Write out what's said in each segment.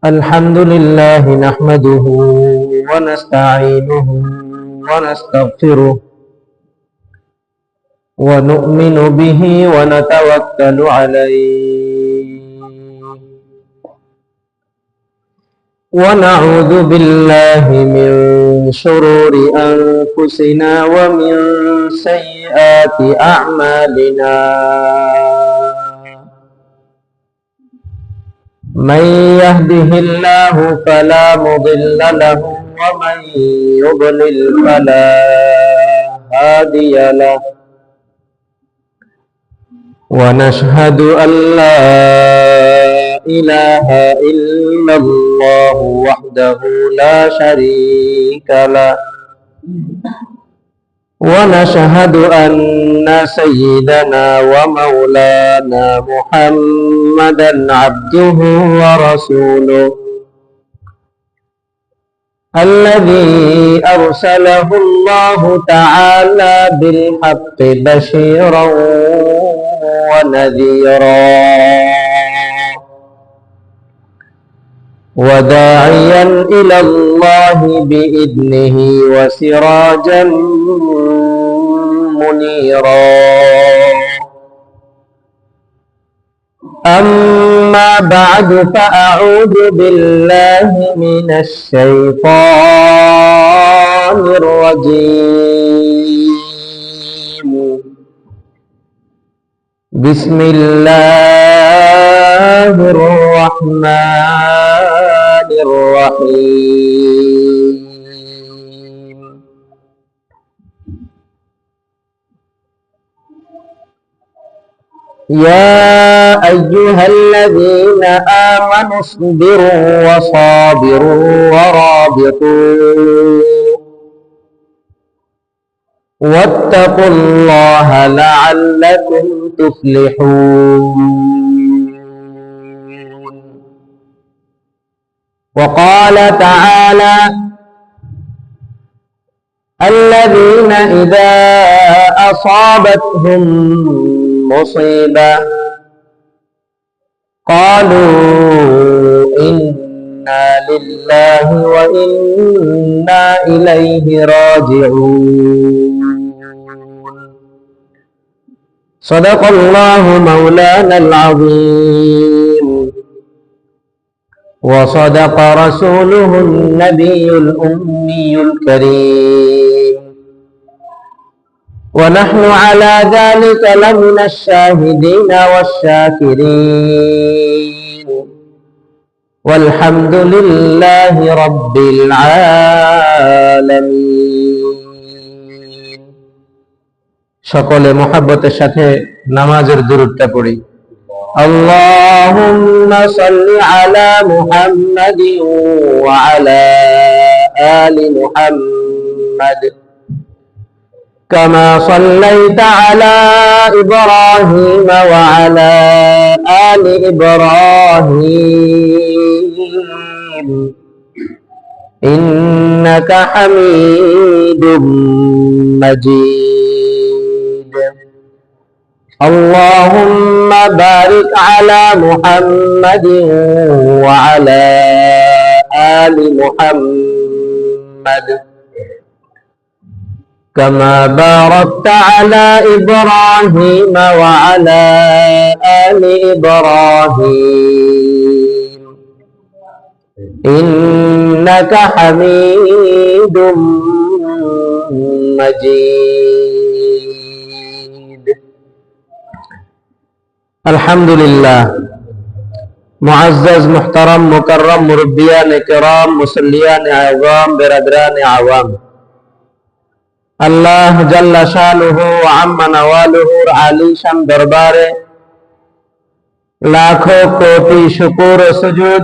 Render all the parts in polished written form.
الحمد لله نحمده ونستعينه ونستغفره ونؤمن به ونتوكل عليه ونعوذ بالله من شرور أنفسنا ومن سيئات أعمالنا من يهده الله فلا مضل له ومن يضلل فلا هادي له ونشهد أن لا إله إلا الله وحده لا شريك له ونشهد أن سيدنا ومولانا محمدا عبده ورسوله الذي أرسله الله تعالى بالحق بشيرا ونذيرا وداعيا إلى الله بإذنه وسراجا منيرا أما بعد فأعوذ بالله من الشيطان الرجيم بسم الله الرحمن الرحيم يا أيها الذين آمنوا اصبروا وصابروا ورابطوا واتقوا الله لعلكم تفلحون وقال تعالى الذين إذا أصابتهم مصيبة قالوا إنا لله وإنا إليه راجعون صدق الله مولانا العظيم وصدق رسوله النبي الأمي الكريم ونحن على ذلك لمن الشاهدين والشاكرين والحمد لله رب العالمين সকলে মুহাব্বতের সাথে নামাজের দুরূদটা পড়ি আল্লাহুম্মা সাল্লি আলা মুহাম্মাদিন ওয়া আলা আলি মুহাম্মাদ كما صليت على إبراهيم وعلى آل إبراهيم إنك حميد مجيد اللهم بارك على محمد وعلى آل محمد كما باركت على إبراهيم وعلى آل إبراهيم إنك حميد مجيد الحمد لله معزز محترم مكرم مربيان کرام مسلیان اعظام برادران عوام আল্লাহ জাল্লা শানুহু ওয়া আম্মা নাওয়ালুহুর আলিশান দরবারে লাখো কোটি শুকর ও সুজুদ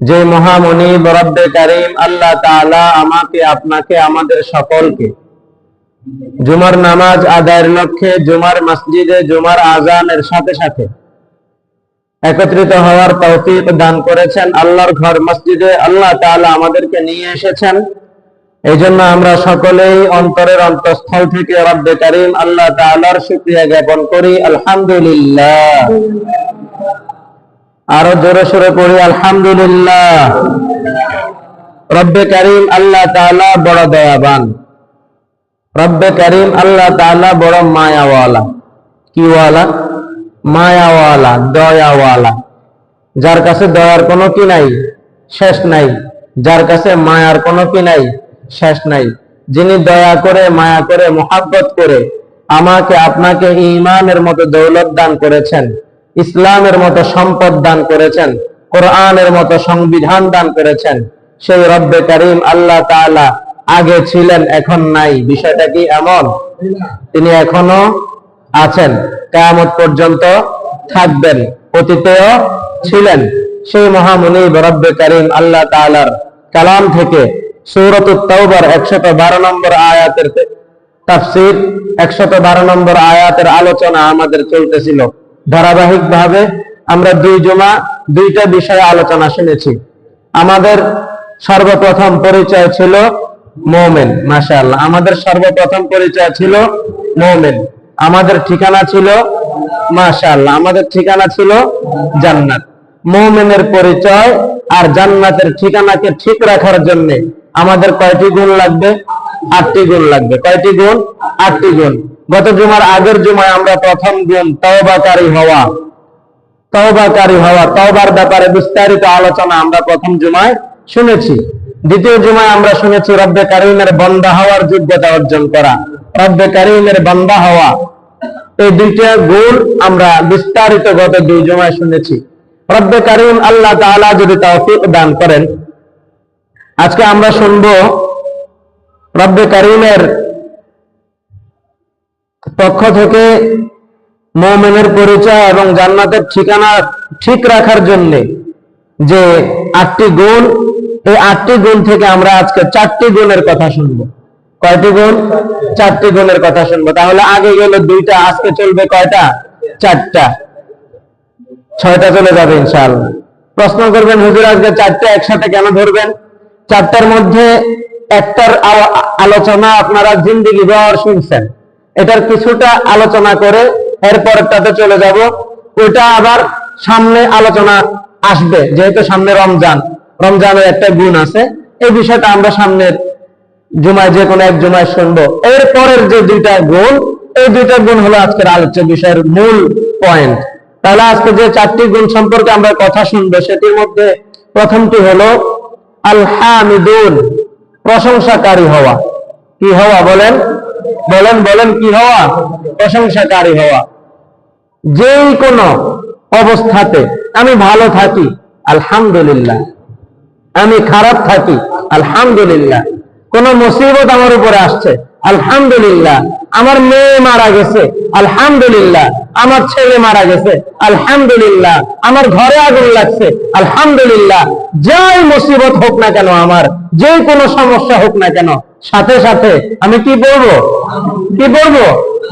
যে মহামুনিব রব্বে কারীম আল্লাহ তাআলা আমাকে আপনাকে আমাদের সকলকে জুমার নামাজ আদায়ের লক্ষ্যে জুমার মসজিদে জুমার আযানের সাথে সাথে একত্রিত হওয়ার তৌফিক দান করেছেন। আল্লাহর ঘর মসজিদে আল্লাহ তাআলা আমাদেরকে নিয়ে এসেছেন। এই জন্য আমরা সকলেই অন্তরের অন্তঃস্থল থেকে রব্বে কারীম আল্লাহ তাআলার শুকরিয়া জ্ঞাপন করি, আলহামদুলিল্লাহ। আরো জোরে সোরে পড়ি আলহামদুলিল্লাহ। রব্বে কারীম আল্লাহ তাআলা বড় দয়াবান, রব্বে কারীম আল্লাহ তাআলা বড় মায়াওয়ালা। কি ওয়ালা? মায়াওয়ালা, দয়াওয়ালা। যার কাছে দয়ার কোনো কি নাই, শেষ নাই, যার কাছে মায়ার কোনো কি নাই, শেষ নাই। যিনি দয়া করে, মায়া করে, মুহাব্বত করে আমাকে আপনাকে ঈমানের মতো দৌলত দান করেছেন, ইসলামের মতো সম্পদ দান করেছেন, কোরআনের মতো সংবিধান দান করেছেন, সেই রব্বে কারীম আল্লাহ তাআলা আগে ছিলেন, এখন নাই। বিষয়টা কি এমন? তিনি এখনো আছেন, কিয়ামত পর্যন্ত থাকবেন, অতীতেও ছিলেন। সেই মহামুনিব রব্বে কারীম আল্লাহ তাআলার কালাম থেকে সূরাতুত তাওবার 112 নম্বর আয়াতের তাফসীর, 112 নম্বর আয়াতের আলোচনা আমাদের চলতেছিল। ধারাবাহিকভাবে আমরা 2 জুমা 2টা বিষয়ে আলোচনা শুনেছি। আমাদের সর্বপ্রথম পরিচয় ছিল মুমিন। মাশাআল্লাহ, আমাদের সর্বপ্রথম পরিচয় ছিল মুমিন। আমাদের ঠিকানা ছিল, মাশাআল্লাহ, আমাদের ঠিকানা ছিল জান্নাত। মুমিনের পরিচয় আর জান্নাতের ঠিকানাকে ঠিক রাখার জন্য আমাদের কয়টি গুণ লাগবে? 8টি গুণ লাগবে। কয়টি গুণ? 8টি গুণ। গত জুমার আগের জুমায় আমরা প্রথম গুণ তওবাকারী হওয়া, তওবাকারী হওয়া, তওবার ব্যাপারে বিস্তারিত আলোচনা আমরা প্রথম জুমায় শুনেছি। দ্বিতীয় জুমায় আমরা শুনেছি রব্বে কারীমের বান্দা হওয়ার যোগ্যতা অর্জন করা, রব্বে কারীমের বান্দা হওয়া। এই 2টা গুণ আমরা বিস্তারিত গত 2 জুমায় শুনেছি। রব্বে কারীম আল্লাহ তাআলা যদি তৌফিক দান করেন, আজকে আমরা শুনব রব্বে কারীমের পক্ষ থেকে মুমিনের পরিচয় এবং জান্নাতের ঠিকানা ঠিক রাখার জন্য যে 8টি গুণ, এই 8টি গুণ থেকে আমরা আজকে 4টি গুণের কথা শুনবো। কয়টি গুণ? 4টি গুণের কথা শুনবো। তাহলে আগে গেল 2টা, আজকে চলবে কয়টা? 4টা। 6টা চলে যাবে ইনশাআল্লাহ। প্রশ্ন করবেন, হুজুর আজকে 4টা একসাথে কেন ধরবেন? 4টার মধ্যে একটার আলোচনা আপনারা জিন্দেগি ভর শুনছেন, এটার কিছুটা আলোচনা করে এরপরটাতে চলে যাব। ওইটা আবার সামনে আলোচনা আসবে, যেহেতু সামনে রমজান, রমজানের একটা গুণ আছে। এই বিষয়টা আমরা সামনের জুমায় যে কোনো এক জুমায় শুনবো। এরপরের যে 2টা গুণ, এই 2টা গুণ হলো আজকের আলোচ্য বিষয়ের মূল পয়েন্ট। তাহলে আজকে যে 4টি গুণ সম্পর্কে আমরা কথা শুনবো, সেটির মধ্যে প্রথমটি হলো আল হামিদুন, প্রশংসাকারী হওয়া। কি হওয়া? বলেন বলেন বলেন, কি হওয়া? প্রশংসাকারী হওয়া। যেই কোনো অবস্থাতে আমি ভালো থাকি আলহামদুলিল্লাহ, আমি খারাপ থাকি আলহামদুলিল্লাহ, কোন মুসিবত আমার উপরে আসছে আলহামদুলিল্লাহ, আমার মেয়ে মারা গেছে আলহামদুলিল্লাহ, আমার ছেলে মারা গেছে আলহামদুলিল্লাহ, আমার ঘরে আগুন লাগছে আলহামদুলিল্লাহ। যাই মুসিবত হোক না কেন, আমার যে কোনো সমস্যা হোক না কেন, সাথে সাথে আমি কি বলবো? কি বলবো?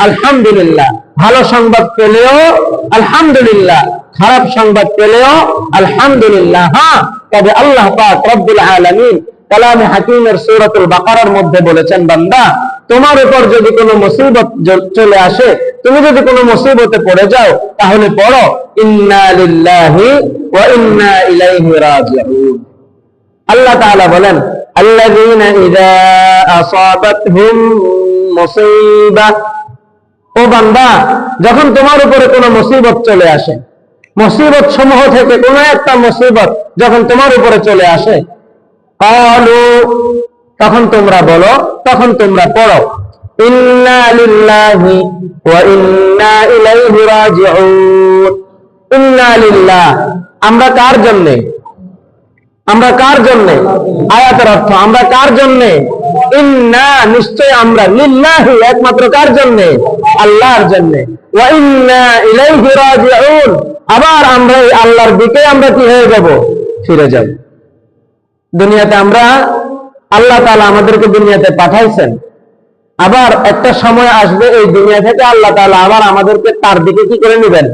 আলহামদুলিল্লাহ। ভালো সংবাদ পেলেও আলহামদুলিল্লাহ, খারাপ সংবাদ পেলেও আলহামদুলিল্লাহ। হ্যাঁ, তবে আল্লাহ পাক রব্বুল আলামিন কালামে হাকিমের সূরাতুল বাকারার মধ্যে বলেছেন, বান্দা তোমার উপর যদি কোনো মুসিবত চলে আসে, তুমি যদি কোনো মুসিবতে পড়ে যাও, তাহলে পড়ো ইন্না লিল্লাহি ওয়া ইন্না ইলাইহি রাজিউন। আল্লাহ তাআলা বলেন, আল্লাযীনা ইযা আসাবাতহুম মুসিবা, ও বান্দা যখন তোমার উপরে কোনো মুসিবত চলে আসে, মুসিবত সমূহ থেকে কোনো একটা মুসিবত যখন তোমার উপরে চলে আসে, ক্বালু, তখন তোমরা বলো, তখন তোমরা পড়ো ইন্না লিল্লাহি ওয়া ইন্না ইলাইহি রাজিউন। ইন্না লিল্লাহ, আমরা কার জন্য? আমরা কার জন্য? আয়াতের অর্থ, আমরা কার জন্য? ইন্না, নিশ্চয় আমরা, লিল্লাহি, একমাত্র কার জন্য? আল্লাহর জন্য। ওয়া ইন্না ইলাইহি রাজিউন, আবার আমরা এই আল্লাহর দিকে আমরা কি হয়ে যাব? ফিরে যাব। দুনিয়াতে আমরা, আল্লাহ তাআলা আমাদেরকে দুনিয়াতে পাঠাইছেন, আবার একটা সময় আসবে এই দুনিয়া থেকে আল্লাহ তাআলা আবার আমাদেরকে তার দিকে কি করে নেবেন?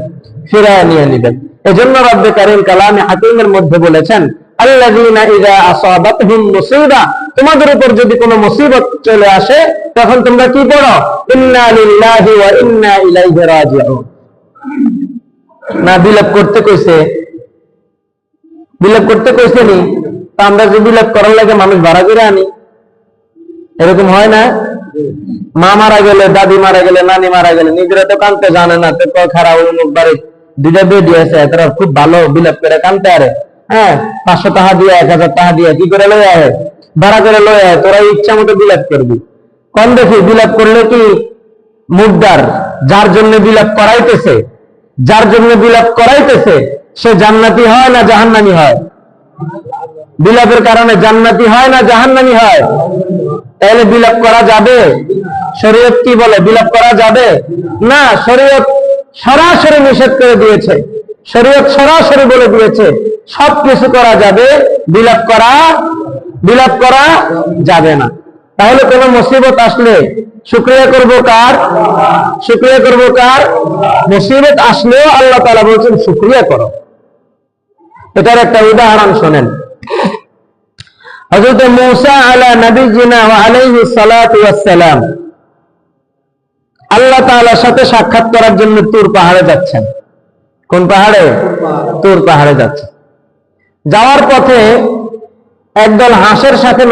ফিরায় নিয়ে নেবেন। এজন্য রব্বে কারীম কালামে হাকিমের মধ্যে বলেছেন, আল্লাযীনা ইযা আসাবাতহুম মুসিবা, তোমাদের উপর যদি কোনো মুসিবত চলে আসে তখন তোমরা কি পড়ো? ইন্না লিল্লাহি ওয়া ইন্না ইলাইহি রাজিউন। না বিলাপ করতে কইছে? বিলাপ করতে কইছে নি? তো আমরা যে বিলাপ করার লাগে মানুষ ভাড়া করে আনি, এরকম হয় না? মা মারা গেলে, দাদি মারা গেলে, নানি মারা গেলে নিজেরা তো কানতে জানে না, তো খারাপ অমুক বাড়ি দুইটা বেডি আছে, তারা খুব ভালো বিলাপ করে কানতে আরে, হ্যাঁ 500 টাকা দিয়ে 1000 টাকা দিয়ে কি করে লয়ে আয়, ভাড়া করে লয়ে আয়, তোরা ইচ্ছা মতো বিলাপ করবি। কোন দেখি বিলাপ করলে কি মুদ্দার, যার জন্য বিলাপ করাইতেছে, যার জন্য বিলাপ করাইতেছে সে জান্নাতি হয় না জাহান্নামী হয়? বিলাপের কারণে জান্নাতি হয় না জাহান্নামী হয়? তাহলে বিলাপ করা যাবে? শরীয়ত কি বলে? বিলাপ করা যাবে না। শরীয়ত সরাসরি নিষেধ করে দিয়েছে, শরীয়ত সরাসরি বলে দিয়েছে সবকিছু করা যাবে, বিলাপ করা যাবে না। তাহলে কোন মুসিবত আসলে শুকরিয়া করব কার? শুকরিয়া করব কার? মুসিবত আসলেও আল্লাহ তাআলা বলছেন শুকরিয়া করো। এটার একটা উদাহরণ শোনেন। হযরত মূসা আলা নবিয়িনা ওয়া আলাইহিস সালাতু ওয়াস সালাম আল্লাহ তাআলার সাথে সাক্ষাৎ করার জন্য তুর পাহাড়ে যাচ্ছেন। কোন পাহাড়ে? তুর পাহাড়ে যাচ্ছেন। যাওয়ার পথে একদল হাঁসের সাথে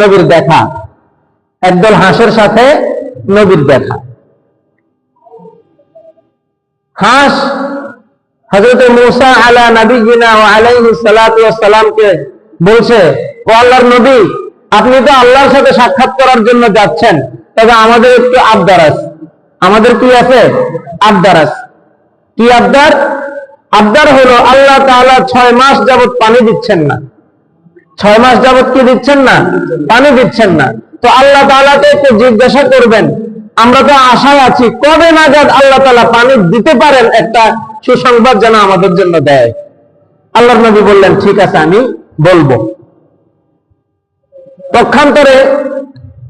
নবীর দেখা, একদল হাঁসের সাথে নবীর দেখা। হাঁস হযরত মূসা আলা নবিয়িনা ওয়া আলাইহিস সালাতু ওয়াস সালামকে বলছে, ও আল্লাহর নবী, আপনি তো আল্লাহর সাথে সাক্ষাৎ করার জন্য যাচ্ছেন, তবে আমাদের একটু আবদার আছে। আমাদের কি আছে? আবদার আছে। কি আবদার? আবদার হলো আল্লাহ তাআলা 6 মাস যাবত পানি দিচ্ছেন না। 6 মাস যাবত কি দিচ্ছেন না? পানি দিচ্ছেন না। তো আল্লাহ তাআলাকে একটু জিজ্ঞাসা করবেন, আমরা তো আশায় আছি কবে নাগাদ আল্লাহ তাআলা পানি দিতে পারেন, একটা সুসংবাদ যেন আমাদের জন্য দেয়। আল্লাহর নবী বললেন, ঠিক আছে, আমি বলবো। পক্ষান্তরে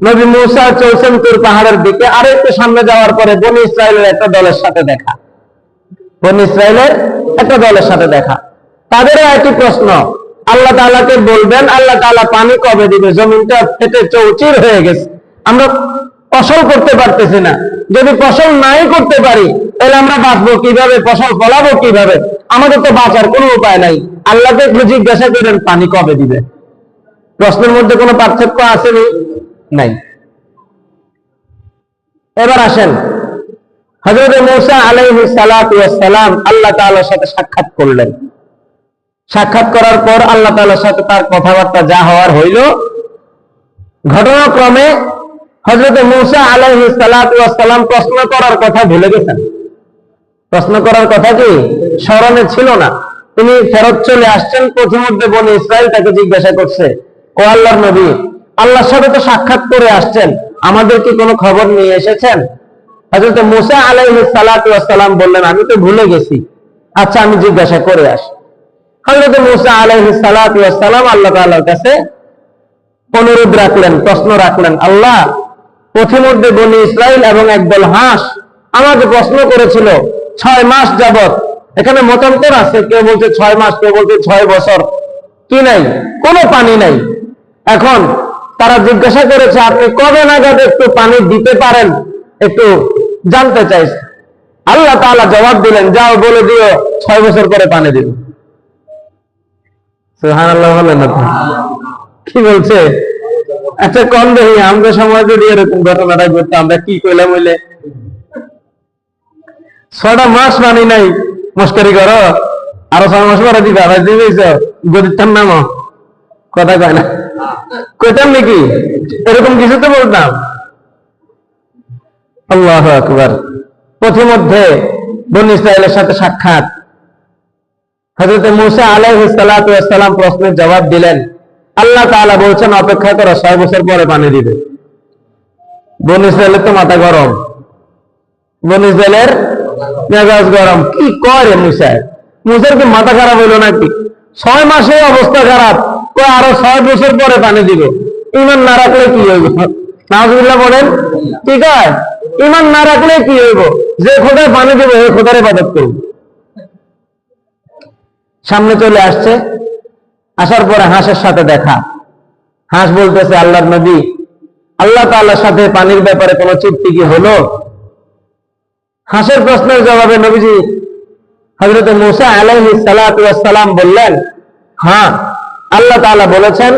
নবী মূসা চলছেন তুর পাহাড়ের দিকে। আর একটু সামনে যাওয়ার পরে বনী ইসরাইলের একটা দলের সাথে দেখা, বনী ইসরাইলের একটা দলের সাথে দেখা। তাদেরও একটি প্রশ্ন, আল্লাহ তাআলাকে বলবেন আল্লাহ তাআলা পানি কবে দিবে? জমিনটা ফেটে চৌচির হয়ে গেছে, আমরা ফসল করতে পারতেছি না। যদি ফসল নাই করতে পারি তাহলে আমরা বাঁচবো কিভাবে? ফসল ফলাবো কিভাবে? আমাদের তো বাঁচার কোনো উপায় নাই। আল্লাহকে একটু জিজ্ঞাসা করেন পানি কবে দিবে। প্রশ্নের মধ্যে কোনো পার্থক্য আসেনি? নাই। এবার আসেন, হযরত মূসা আলাইহিস সালাতু ওয়াস সালাম আল্লাহ তাআলার সাথে সাক্ষাৎ করলেন। সাক্ষাৎ করার পর আল্লাহ তাআলার সাথে তার কথাবার্তা যা হওয়ার হইল। ঘটনাক্রমে হযরত মূসা আলাইহিস সালাতু ওয়াস সালাম প্রশ্ন করার কথা ভুলে গেছেন। প্রশ্ন করার কথা কি স্মরণে ছিল না। তিনি ফেরত চলে আসছেন। প্রতিমধ্যে বনী ইসরাইল তাকে জিজ্ঞাসা করছে, ও আল্লাহর নবী, আল্লাহর সাথে তো সাক্ষাৎ করে আসছেন, আমাদের কি কোনো খবর নিয়ে এসেছেন? হযরত মূসা আলাইহিস সালাতু ওয়াস সালাম বললেন, আমি তো ভুলে গেছি, আচ্ছা আমি জিজ্ঞাসা করে আসি। হযরত মূসা আলাইহিস সালাতু ওয়াস সালাম আল্লাহ তাআলার কাছে অনুরোধ রাখলেন, প্রশ্ন রাখলেন, আল্লাহ, প্রতিমধ্যে বনী ইসরাইল এবং একদল হাঁস আমাকে প্রশ্ন করেছিল 6 মাস যাবত। এখানে মতান্তর আছে, কেউ বলছে 6 মাস, কেউ বলছে 6 বছর, কি নাই, কোনো পানি নাই। এখন তারা জিজ্ঞাসা করেছে আপনি কবে নাগাদ একটু পানি দিতে পারেন, একটু জানতে চাইছে। আল্লাহ তাআলা জবাব দিলেন, যাও বলে দিও 6 বছর পরে পানি দিব। সুবহানাল্লাহ বলেন না? কি বলছে? আচ্ছা কোন দেখি আমরা সময় যদি এরকম ঘটনাটা ঘটতো আমরা কি কইলাম হইলে? 6টা মাস পানি নাই, মস্কারি করো, আরো 6 মাস পরে দিবা, ভাই দিবেছ গরিবটার নাম কথা কয় না, কইতাম নাকি? এরকম কিছু তো বলতাম। আল্লাহু আকবার। প্রতিমধ্যে বনী ইসরাইলের সাথে সাক্ষাৎ। হযরত মূসা আলাইহিস সালাতু ওয়াস সালাম প্রশ্নের জবাব দিলেন। আল্লাহ তাআলা বলছেন অপেক্ষা করো, 6 বছর পরে পানি দিবে। বনী ইসরাইলের তো মাথা গরম, বনী ইসরাইলের মেজাজ গরম। কি করে মূসা? মূসার কি মাথা খারাপ হইল নাকি? 6 মাসে অবস্থা খারাপ, কই আরো 6 বছর পরে পানি দিবে। ঈমান না রাখলে কি হইব? নাউযুবিল্লাহ বলেন। ঠিক আছে, ঈমান না রাখলে কি হইব? যে খোদায় পানি দিবে ওই খোদার ইবাদত করব। সামনে চলে আসছে আসার পরে হাঁসের সাথে দেখা। হাঁস বলতেছে, আল্লাহর নবী, আল্লাহ তাআলার সাথে পানির ব্যাপারে কোনো চুক্তি কি হলো? হাঁসের প্রশ্নের জবাবে নবীজি হযরত মূসা আলাইহিস সালাতু ওয়াস সালাম বললেন, হ্যাঁ, আল্লাহ তাআলা বলেছেন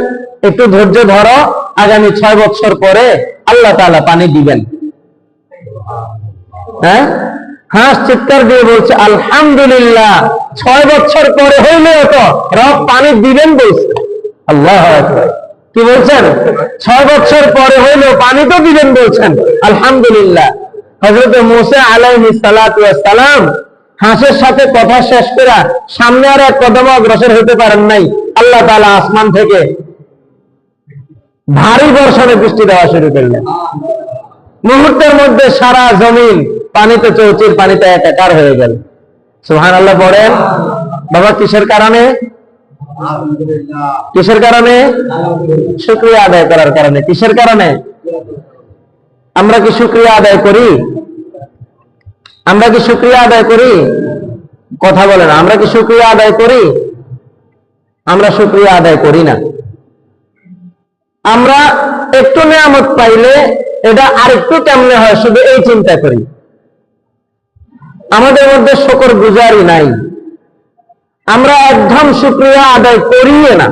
একটু ধৈর্য ধরো, আগামী 6 বছর পরে আল্লাহ তাআলা পানি দিবেন। হ্যাঁ, হাঁস চিৎকার দিয়ে বলছে, আলহামদুলিল্লাহ, 6 বছর পরে হইলেও তো রব পানি দিবেন বলছে। আল্লাহু আকবার। কি বলছেন? 6 বছর পরে হইলেও পানি তো দিবেন বলছেন, আলহামদুলিল্লাহ। হযরত মূসা আলাইহিস সালাতু ওয়াস সালাম হাঁসের সাথে কথা শেষ করে সামনে আর এক কদম অগ্রসর হতে পারেন নাই। আল্লাহ তাআলা আসমান থেকে ভারী বর্ষণে বৃষ্টি দেওয়া শুরু করলেন। মুহূর্তের মধ্যে সারা জমিন পানিতে চৌচির পানিতে একাকার হয়ে গেল। সুবহানাল্লাহ পড়েন। বাবা, কিসের কারণে? কিসের কারণে? শুকরিয়া আদায় করার কারণে। কিসের কারণে? আমরা কি শুকরিয়া আদায় করি? আমরা কি শুকরিয়া আদায় করি? কথা বলেন, আমরা কি শুকরিয়া আদায় করি? আমরা শুকরিয়া আদায় করি না। আমরা একটু নিয়ামত পাইলে এটা আরেকটু কেমনে হয় শুধু এই চিন্তা করি। আমাদের মধ্যে শুকর গুজারি নাই। আমরা একদম শুকরিয়া আদায় করিয়ে না।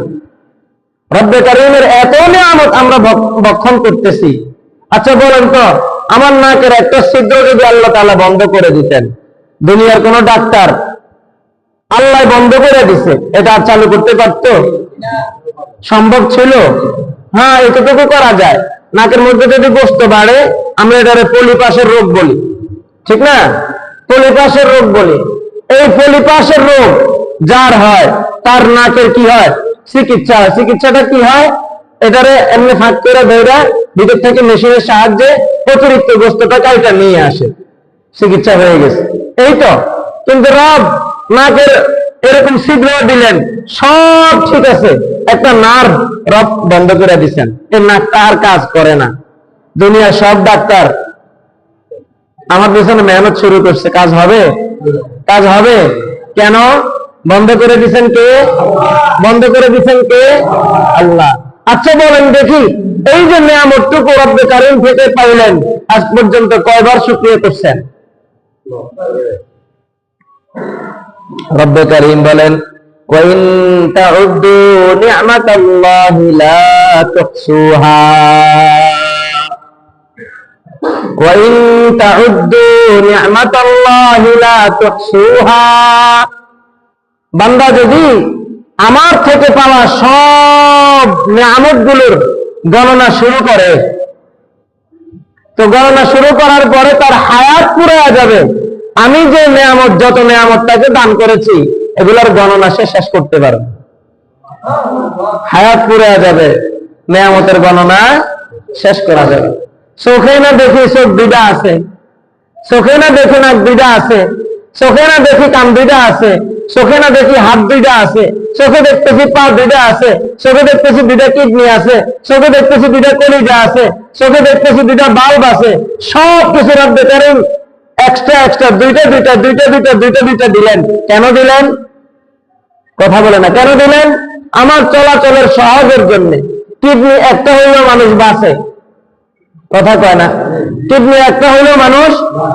রব্বে কারীমের এত নিয়ামত আমরা ভক্ষণ করতেছি। আচ্ছা বলেন তো, আমার নাকের একটা ছিদ্র যদি আল্লাহ তাআলা বন্ধ করে দিতেন, দুনিয়ার কোন ডাক্তার আল্লাহ বন্ধ করে দিছে, এটা আর চালু করতে পারতো? সম্ভব ছিল? হ্যাঁ, এতটুকু করা যায়। নাকের মধ্যে যদি গোস্ত বাড়ে, আমরা এটারে পলিপাসের রোগ বলি, ঠিক না? পলিপাসের রোগ বলি। এই পলিপাসের রোগ যার হয়, তার নাকের কি হয়? চিকিৎসা হয়। চিকিৎসাটা কি হয়? এটারে এমনি ফাঁক করে ধরে ভিতর থেকে মেশিনের সাহায্যে অতিরিক্ত গোস্তটা কাইটা নিয়ে আসে, চিকিৎসা হয়ে গেছে। এই তো। কিন্তু রব নাকের এরকম ছিদ্র দিলেন, সব ঠিক আছে, একটা নার্ভ রব বন্ধ করে দিচ্ছেন, এই নাকটা আর কাজ করে না। দুনিয়ার সব ডাক্তার আমার পিছনে মেহনত শুরু করছে, কাজ হবে? কাজ হবে? কেন? বন্ধ করে দিচ্ছেন কে? বন্ধ করে দিচ্ছেন কে? আল্লাহ। আচ্ছা বলেন দেখি, এই যে নিয়ামতটুকু রব্বে কারীম থেকে পাইলেন, আজ পর্যন্ত কয়বার শুকরিয়া করছেন? রব্বে কারীম বলেন, ওয়া ইন তাউদ্দু নি'মাতাল্লাহি লা তুহসুহা, ওয়া ইন তাউদ্দু নি'মাতাল্লাহি লা তুহসুহা। বান্দা যদি আমার থেকে পাওয়া সব নিয়ামতগুলোর গণনা শুরু করে, তো গণনা শুরু করার পরে তার হায়াত পুরো যাবে। আমি যে নিয়ামত, যত নিয়ামত তাকে দান করেছি, এগুলোর গণনা সে শেষ করতে পারবে। হায়াত পুরো যাবে, নিয়ামতের গণনা শেষ করা যাবে। চোখে না দেখি চোখ দুইটা আছে, চোখে না দেখি নাক দুইটা আছে, চোখে না দেখি কান দুইটা আছে, চোখে না দেখি হাত দুইটা আছে, চোখে দেখতেছি পা দুইটা আছে, চোখে দেখতেছি দুইটা কিডনি আছে, চোখে দেখতেছি দুইটা কলিজা আছে, চোখে দেখতেছি দুইটা বাল্ব আছে। সব কিছু রব্বে কারীম এক্সট্রা এক্সট্রা দুইটা দুইটা দুইটা দুইটা দুইটা দুইটা দিলেন। কেন দিলেন? কথা বলে না। কেন দিলেন? আমার চলাচলের সহজের জন্য। কিডনি একটা হইলেও মানুষ বাঁচে, কথা কয় না? কিডনি একটা হইলেও মানুষ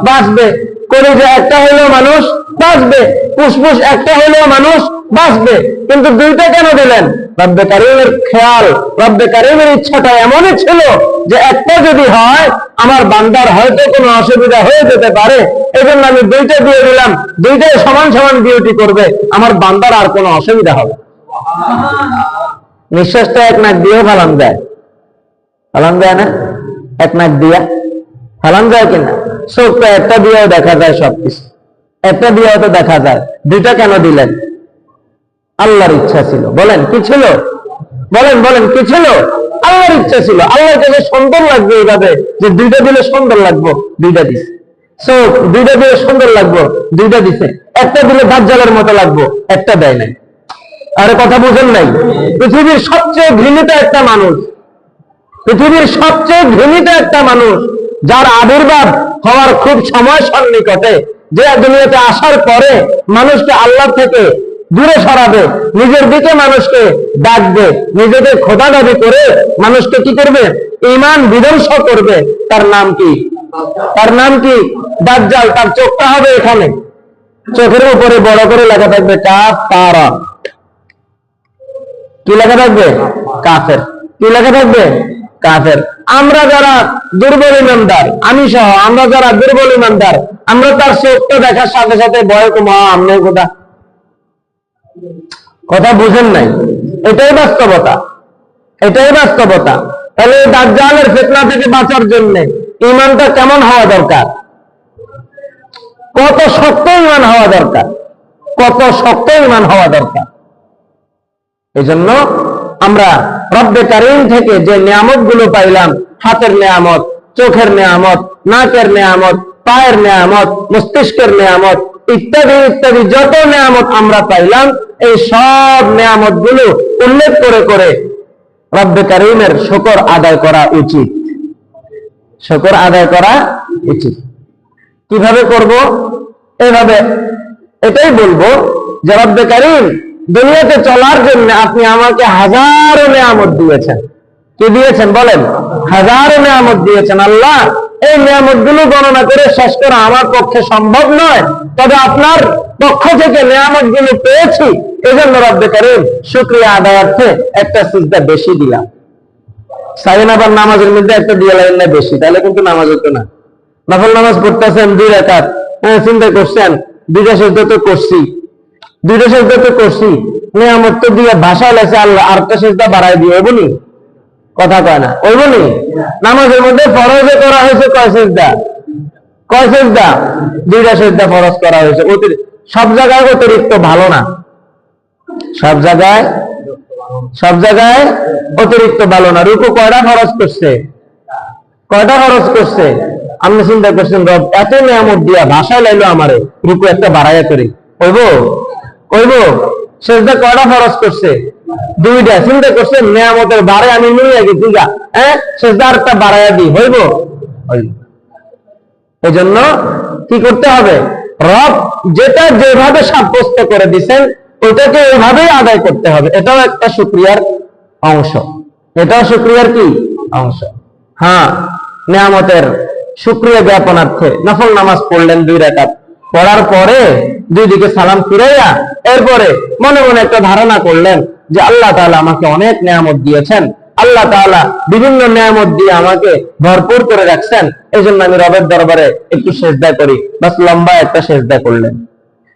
বাঁচবে, কলিজা একটা হইলেও মানুষ বাঁচবে, ফুসফুস একটা হইলেও মানুষ বাঁচবে। কিন্তু দুইটা কেন দিলেন? রব্বে কারীমের খেয়াল, রব্বে কারীমের ইচ্ছাটা এমনই ছিল যে একটা যদি হয় আমার বান্দার হয়তো কোনো অসুবিধা হয়ে যেতে পারে, এজন্য আমি দুইটা দিয়ে দিলাম। দুইটাই সমান সমান ডিউটি করবে, আমার বান্দার আর কোনো অসুবিধা হবে। নিঃশ্বাসটা এক নাক দিয়েও ফালান দেয়, ফালান দেয় না? এক নাক দিয়া ফালান যায় কিনা? চোখটা একটা দিয়েও দেখা যায়, সবকিছু একটা দিয়েও তো দেখা যায়। দুইটা কেন দিলেন? আল্লাহর ইচ্ছা ছিল। বলেন কি ছিল? বলেন বলেন কি ছিল? আল্লাহর ইচ্ছা ছিল। আল্লাহর কাছে সুন্দর লাগবে এইভাবে যে দুইটা দিলে সুন্দর লাগবো, দুইটা দিছে। চোখ দুইটা দিলে সুন্দর লাগবো, দুইটা দিছে। একটা দিলে দাজ্জালের মতো লাগবো, একটা দেয় নাই। আরে কথা বুঝেন নাই? পৃথিবীর সবচেয়ে ঘৃণিত একটা মানুষ, পৃথিবীর সবচেয়ে ঘৃণিত একটা মানুষ, যার আবির্ভাব হওয়ার খুব সময় সন্নিকটে, যে দুনিয়াতে আসার পরে মানুষকে আল্লাহ থেকে দূরে সরাবে, নিজের দিকে মানুষকে ডাকবে, নিজেকে খোদা দাবি করে মানুষকে কি করবে? ঈমান বিধ্বংস করবে। তার নাম কি? তার নাম কি? দাজ্জাল। তার চোখটা হবে এখানে, চোখের উপরে বড় করে লেখা থাকবে কাফারা। কি লেখা থাকবে? কাফের। কি লেখা থাকবে? কাফের। আমরা যারা দুর্বল ইমানদার, আমি সহ আমরা যারা দুর্বল ইমানদার, আমরা তার চোখটা দেখার সাথে সাথে ভয় কমা আমনে কোথা কথা বুঝেন নাই। এটাই বাস্তবতা, এটাই বাস্তবতা। তাহলে দাজ্জালের ফিতনা থেকে বাঁচার জন্য ঈমানটা কেমন হওয়া দরকার? কত শক্ত ঈমান হওয়া দরকার, কত শক্ত ঈমান হওয়া দরকার। এই জন্য আমরা রব্বে কারীম থেকে যে নিয়ামত গুলো পাইলাম, হাতের নিয়ামত, চোখের নিয়ামত, নাকের নিয়ামত, পায়ের নিয়ামত, মস্তিষ্কের নিয়ামত ইত্যাদি ইত্যাদি যত নিয়ামত আমরা পাইলাম, এই সব নিয়ামত গুলো উল্লেখ করে করে রব্বে কারীমের শুকর আদায় করা উচিত। শুকর আদায় করা উচিত। কিভাবে করব? এভাবে এটাই বলবো যে রব্বে কারীম দুনিয়াতে চলার জন্য আপনি আমাকে হাজারো নিয়ামত দিয়েছেন। কি দিয়েছেন বলেন? হাজারো নিয়ামত দিয়েছেন। আল্লাহ, এই নিয়ামত গুলো গণনা করে শেষ করা আমার পক্ষে সম্ভব নয়, তবে আপনার পক্ষ থেকে নিয়ামত গুলো পেয়েছি, এই জন্য রব্বে কারীম শুকরিয়া আদায়ার্থে একটা সিজদা বেশি দিলাম। সাইন আবার নামাজের মধ্যে একটা দিয়ে লাগেন না বেশি, তাহলে কিন্তু নামাজ হতো না। নফল নামাজ পড়তেছেন 2 রাকাত, চিন্তা করছেন 2টা সিজদা তো করছি, 2টা সিজদা তো করছি, নিয়ামত তো দিয়ে ভাষায় লেছে আল্লাহ আরেকটা সিজদা বাড়াই দিয়ে ওইবনি, কথা কয় না ওইবনি। নামাজের মধ্যে ফরজে করা হয়েছে কয় সিজদা? কয় সিজদা? 2টা সিজদা ফরজ করা হয়েছে। সব জায়গায় অতিরিক্ত ভালো না, সব জায়গায় অতিরিক্ত ভালো না। রুকু কয়টা ফরজ করছে? কয়টা ফরজ করছে? আপনি চিন্তা করছেন রব এত নিয়ামত দিয়া ভাষায় লাইলো আমারে, রুকু একটা বাড়াইয়া করি, কইব? সেজদা কয়টা ফরজ করছে? 2টা। চিন্তা করছেন নিয়ামতের বারে আমি নিয়ে গেছি গা, সেজদা আরেকটা বাড়াইয়া দিই, হইব? এই জন্য কি করতে হবে? রব যেটা যেভাবে সাব্যস্ত করে দিচ্ছেন ওইটাকে ওইভাবেই আদায় করতে হবে। এটাও একটা শুকরিয়ার অংশ, এটাও শুকরিয়ার কি অংশ। হ্যাঁ, নিয়ামতের শুকরিয়া জ্ঞাপনার্থে নফল নামাজ পড়লেন 2 রাকাত, পড়ার পরে 2 দিকে সালাম ফিরাইয়া এরপরে মনে মনে একটা ধারণা করলেন যে আল্লাহ তাআলা আমাকে অনেক নিয়ামত দিয়েছেন, আল্লাহ তাআলা বিভিন্ন নিয়ামত দিয়ে আমাকে ভরপুর করে রাখছেন, এই জন্য আমি রবের দরবারে একটু সেজদা করি। বাস লম্বা একটা সেজদা করলেন।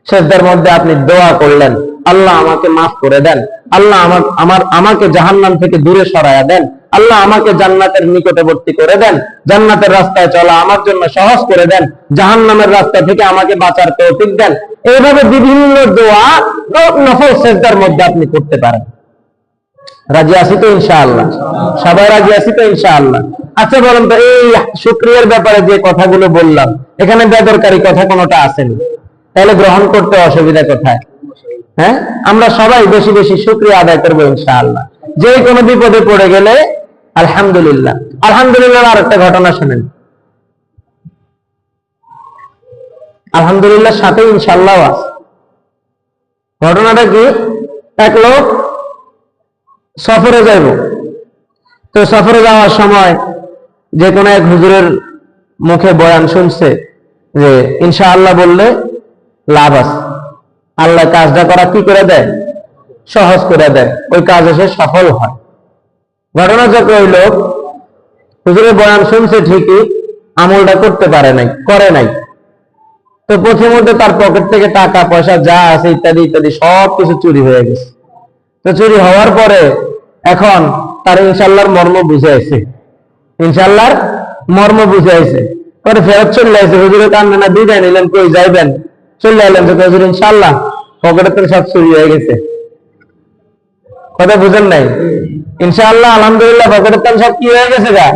সেজদার মধ্যে আপনি দোয়া করলেন, আল্লাহ আমাকে মাফ করে দেন, আল্লাহ আমাকে জাহান্নাম থেকে দূরে সরায়া দেন, আল্লাহ আমাকে জান্নাতের নিকটবর্তী করে দেন, জান্নাতের রাস্তায় চলা আমার জন্য সহজ করে দেন, জাহান্নামের রাস্তা থেকে আমাকে বাঁচার তৌফিক দেন। এইভাবে বিভিন্ন দোয়া নফল সেজদার মধ্যে আপনি করতে পারেন। রাজি আছি তো ইনশাআল্লাহ? সবাই রাজি আছি তো ইনশাআল্লাহ? আচ্ছা বলেন তো, এই শুকরিয়ার ব্যাপারে যে কথাগুলো বললাম এখানে বেদরকারী কথা কোনোটা আসেনি, তাহলে গ্রহণ করতে অসুবিধা কোথায়? হ্যাঁ, আমরা সবাই বেশি বেশি শুকরিয়া আদায় করবো ইনশাআল্লাহ। যে কোনো বিপদে পড়ে গেলে আলহামদুলিল্লাহ। আলহামদুলিল্লাহ আর একটা ঘটনা শুনেন, আলহামদুলিল্লাহ সাথে ইনশাআল্লাহ আছে। ঘটনাটা কি? এক লোক সফরে যাইব, তো সফরে যাওয়ার সময় যে কোনো এক হুজুরের মুখে বয়ান শুনছে যে ইনশাআল্লাহ বললে লাভ আছে, আল্লাহ কাজটা করা কি করে দেয়? সহজ করে দেয়, ওই কাজ এসে সফল হয়। ঘটনা চক্রে ওই লোক হুজুরের বয়ান শুনছে ঠিকই, আমলটা করতে পারে নাই, করে নাই। তো প্রথমত তার পকেট থেকে টাকা পয়সা যা আছে ইত্যাদি ইত্যাদি সব কিছু চুরি হয়ে গেছে। তো চুরি হওয়ার পরে এখন তার ইনশাআল্লাহর মর্ম বুঝাইছে, ইনশাআল্লাহর মর্ম বুঝাইছে। পরে ফেরত চলে আসে, হুজুরের কান্না না বিদায় নিলেন, কই যাইবেন? চলে এলেন যে হুজুর ইনশাআল্লাহ পকেটের থেকে সব চুরি হয়ে গেছে। কথা বুঝেন নাই? ইনশাআল্লাহ আলহামদুলিল্লাহ পকেটের থেকে সব কি হয়ে গেছে গা?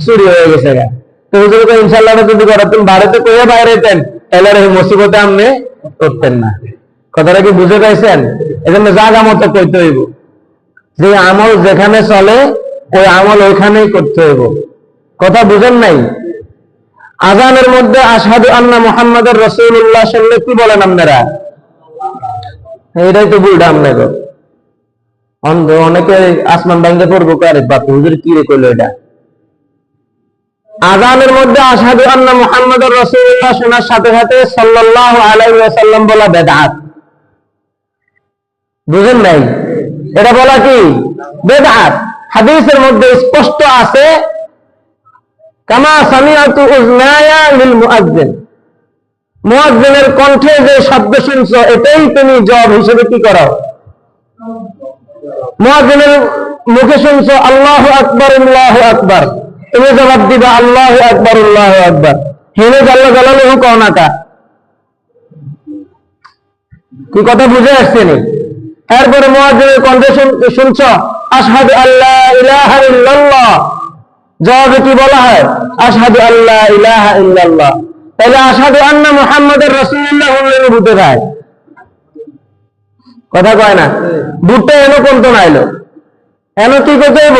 চুরি হয়ে গেছে গা। তো হুজুরকে ইনশাআল্লাহ যদি করতেন বাড়িতে কইয়া বাইরে যেতেন, তাহলে এই মুসিবতে আপনি করতেন না। কথাটা কি বুঝে পাইছেন? এজন্য জায়গা মতো কইতে হইব, যে আমল যেখানে চলে ওই আমল ওইখানেই করতে হইব। কথা বুঝেন নাই? আযানের মধ্যে আশহাদু আন্না মুহাম্মাদুর রাসূলুল্লাহ শুনলে কি বলেন আপনারা? এটাই তো ভুল ডাম নেব অনেকে আসমান ভাঙ্গে পড়বো আরে বাপ হুজুর কি রে কইলো এটা। আযানের মধ্যে আশহাদু আন্না মুহাম্মাদুর রাসূলুল্লাহ শোনার সাথে সাথে সাল্লাল্লাহু আলাইহি ওয়াসাল্লাম বলা বেদআত। বুঝেন নাই? এটা বলা কি বেদআত। হাদিসের মধ্যে স্পষ্ট আছে কামা সামিআতু উযনায়া লিল মুআজ্জিন, মুআজ্জিনের কণ্ঠে যে শব্দ শুনছো এটাই তুমি জবাব হিসেবে কি করো, মুআজ্জিনের মুখে শুনছো আল্লাহু আকবার আল্লাহু আকবার, তুমি জবাব দিবা আল্লাহু আকবার আল্লাহু আকবার। হেনে জাল্লা জালালুহু কওনাকা। কি কথা বুঝে আসছে নি? এরপরে মুআজ্জিনের কণ্ঠে শুনছো আশহাদু আল্লা ইলাহা ইল্লাল্লাহ, জবাবে কি বলা হয় আশহাদু আল্লা ইলাহা ইল্লাল্লাহ। তাহলে আশহাদু আন্না মুহাম্মাদুর রাসূলুল্লাহ বললে বুঝতে যায় কথা কয় না। বুঝতে এনো কোন তো নাইলো এনো কি করতে হইব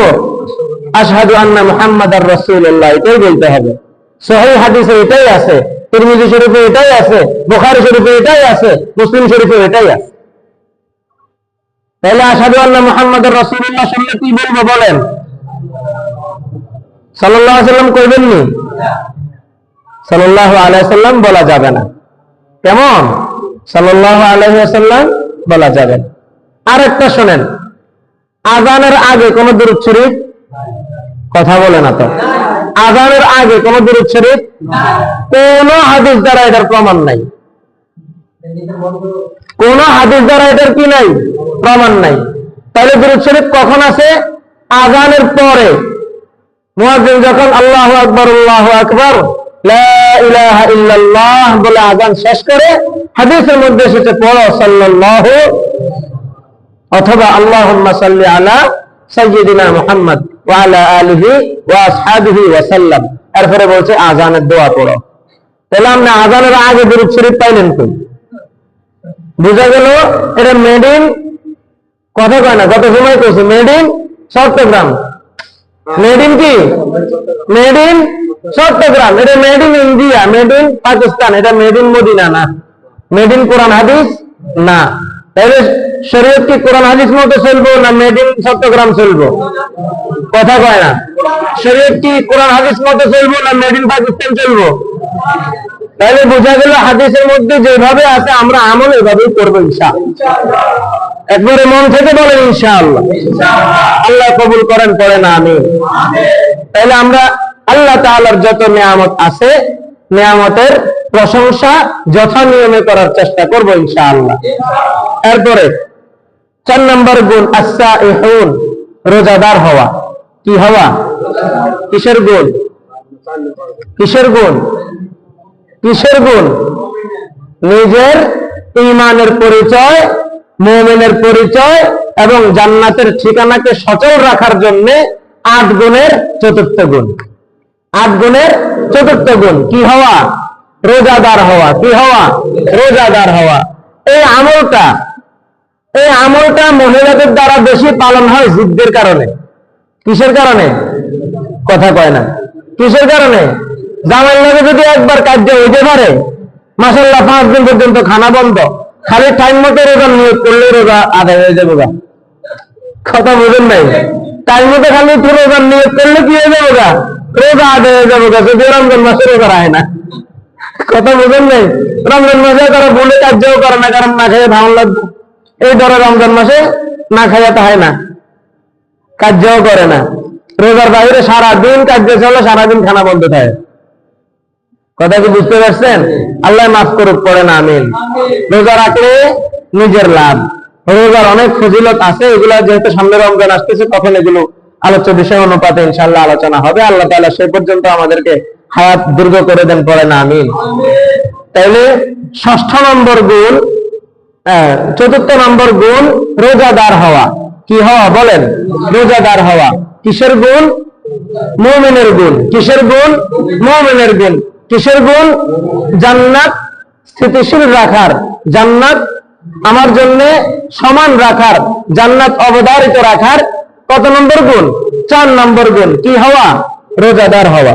আশহাদু আন্না মুহাম্মাদুর রাসূলুল্লাহ এটাই বলতে হবে। সহিহ হাদিসে এটাই আছে, তিরমিজি শরীফে এটাই আছে, বুখারী শরীফে এটাই আছে, মুসলিম শরীফে এটাই আছে। তাহলে আশহাদু আন্না মুহাম্মাদুর রাসূলুল্লাহ শুনলে কি বলবো বলেন? সাল্লাল্লাহু আলাইহি ওয়াসাল্লাম কইবেন নি? সাল্লাল্লাহু আলাইহি ওয়াসাল্লাম বলা যাবে না। কেমন? সাল্লাল্লাহু আলাইহি ওয়াসাল্লাম বলা যাবে না। আরেকটা শুনেন, আযানের আগে কোন দুরূদ শরীফ, কথা বলে না তো, আযানের আগে কোন দুরূদ শরীফ কোন হাদিস দ্বারা এটার প্রমাণ নাই। কোন হাদিস দ্বারা এটার কি নাই প্রমাণ নাই। তাহলে দুরূদ শরীফ কখন আছে? আযানের পরে। মুয়াজ্জিন যখন আল্লাহু আকবার আল্লাহু আকবার লা ইলাহা ইল্লাল্লাহ বলে আযান শেষ করে, হাদিসের মধ্যে এসেছে পড়ো সাল্লাল্লাহু অথবা আল্লাহুম্মা সাল্লি আলা সাইয়্যিদিনা মুহাম্মদ ওয়া আলা আলিহি ওয়া আসহাবিহি ওয়া সাল্লাম। এরপরে বলছে আযানের দোয়া পড়ো। তাহলে আপনি আযানের আগে দুরূদ শরীফ পাইলেন কই? বুঝা গেল এটা মেড ইন, কথা কয় না, গত সময় কইছে made in Chattogram. Made in কি? Made in Chattogram. এটা made in India, made in Pakistan, এটা মেড ইন মদিনা না, মেড ইন কোরআন হাদিস না। তাহলে শরীয়ত কি কোরআন হাদিস মতো চলবো না মেড ইন চট্টগ্রাম চলবো? কথা কয় না। শরীয়ত কি কোরআন হাদিস মতো চলবো না মেড ইন পাকিস্তান চলবো? তাহলে বোঝা গেল হাদিসের মধ্যে যেভাবে আছে আমরা আমল এভাবেই করবো ইনশাআল্লাহ। একবারে মন থেকে বলেন ইনশাআল্লাহ। আল্লাহ কবুল করেন, পড়েন আমিন। তাহলে আমরা আল্লাহ তাআলার যত নিয়ামত আছে নিয়ামতের প্রশংসা যথা নিয়মে করার চেষ্টা করব ইনশাআল্লাহ। এরপরে 4 নম্বর গুণ আস-সাইহুন, রোজাদার হওয়া। কি হওয়া? কিসের গুণ? কিসের গুণ? কিসের গুণ? নিজের ঈমানের পরিচয়, মুমিনের পরিচয় এবং জান্নাতের ঠিকানাকে সচল রাখার জন্য 8 গুণের চতুর্থ গুণ। 8 গুণের চতুর্থ গুণ কি হওয়া? রোজাদার হওয়া। কি হওয়া? রোজাদার হওয়া। এই আমলটা মহিলাদের দ্বারা বেশি পালন হয় জিদ্দের কারণে। কিসের কারণে? কথা কয় না। কিসের কারণে? জামাই লাগে যদি একবার কার্য হইতে পারে মাশাআল্লাহ 5 দিন পর্যন্ত খানা বন্ধ, খালি টাইম মতো রোজা নিয়োগ করলে রোজা আদায় হয়ে যাবে। কথা বুঝেন নাই? টাইম মতো খালি রোজা নিয়োগ করলে কি হয়ে যাবে? রোজা আদায় হয়ে যাবে। যদি রমজান মাসে রোজা রাখে না। কথা বুঝেন নাই? রমজান মাসে তারা ভুলে কার্যও করে না, কারণ না খেয়ে ভালো লাগবে। এই ধরো রমজান মাসে না খাইয়া তো হয় না, কার্যও করে না। রোজার বাইরে সারাদিন কার্য চলে, সারাদিন খানা বন্ধ থাকে। কথা কি বুঝতে পারছেন? আল্লাহ মাফ করুক, পড়েন আমিন। রোজা রাখলে নিজের লাভ। রোজার অনেক ফজিলত আছে, এগুলা যেহেতু সামনে রমজান আসতেছে তখন এগুলো আলোচ্য বিষয় অনুপাতে ইনশাআল্লাহ আলোচনা হবে। আল্লাহ তাআলা সেই পর্যন্ত আমাদেরকে হায়াত দীর্ঘ করে দেন, পড়েন আমিন। তাইলে 6 নম্বর গুণ, 4 নম্বর গুণ রোজাদার হওয়া। কি হওয়া বলেন? রোজাদার হওয়া। কিসের গুণ? মুমিনের গুণ। কিসের গুণ? মুমিনের গুণ। কিসের গুণ? জান্নাত স্থিতিশীল রাখার, জান্নাত আমার জন্য সমান রাখার, জান্নাত অবধারিত রাখার কত নম্বর গুণ? 4 নম্বর গুণ। কি হওয়া? রোজাদার হওয়া।